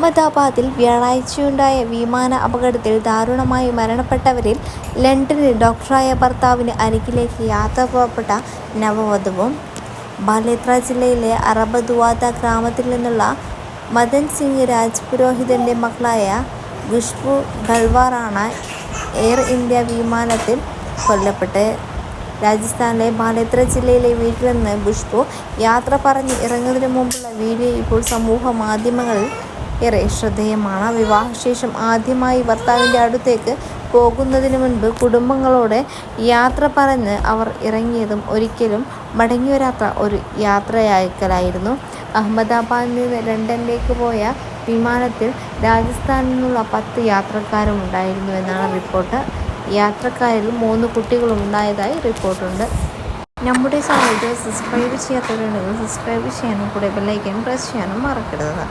അഹമ്മദാബാദിൽ വ്യാഴാഴ്ചയുണ്ടായ വിമാന അപകടത്തിൽ ദാരുണമായി മരണപ്പെട്ടവരിൽ ലണ്ടനിൽ ഡോക്ടറായ ഭർത്താവിന് അരികിലേക്ക് യാത്ര പുറപ്പെട്ട നവവധുവും. ബാലേത്ര ജില്ലയിലെ അറബദുവാദ ഗ്രാമത്തിൽ നിന്നുള്ള മദൻ സിംഗ് രാജ്പുരോഹിതൻ്റെ മകളായ ഖുഷ്ബു ഖൽവാറാണ് എയർ ഇന്ത്യ വിമാനത്തിൽ കൊല്ലപ്പെട്ടത്. രാജസ്ഥാനിലെ ബാലേത്ര ജില്ലയിലെ വീട്ടിൽ നിന്ന് ഖുഷ്ബു യാത്ര പറഞ്ഞ് ഇറങ്ങുന്നതിന് മുമ്പുള്ള വീഡിയോ ഇപ്പോൾ സമൂഹ മാധ്യമങ്ങളിൽ ഏറെ ശ്രദ്ധേയമാണ്. വിവാഹശേഷം ആദ്യമായി ഭർത്താവിൻ്റെ അടുത്തേക്ക് പോകുന്നതിന് മുൻപ് കുടുംബങ്ങളോട് യാത്ര പറഞ്ഞ് അവർ ഇറങ്ങിയതും ഒരിക്കലും മടങ്ങിവരാത്ത ഒരു യാത്രയയക്കലായിരുന്നു. അഹമ്മദാബാദിൽ നിന്ന് ലണ്ടനിലേക്ക് പോയ വിമാനത്തിൽ രാജസ്ഥാനിൽ നിന്നുള്ള 10 യാത്രക്കാരും ഉണ്ടായിരുന്നുവെന്നാണ് റിപ്പോർട്ട്. യാത്രക്കാരിൽ 3 കുട്ടികളും ഉണ്ടായതായി റിപ്പോർട്ടുണ്ട്. നമ്മുടെ ചാനൽ സബ്സ്ക്രൈബ് ചെയ്യാത്തവരുണ്ടെങ്കിൽ സബ്സ്ക്രൈബ് ചെയ്യാനും കൂടെ ബെല്ലൈക്കൺ പ്രസ് ചെയ്യാനും മറക്കരുത്.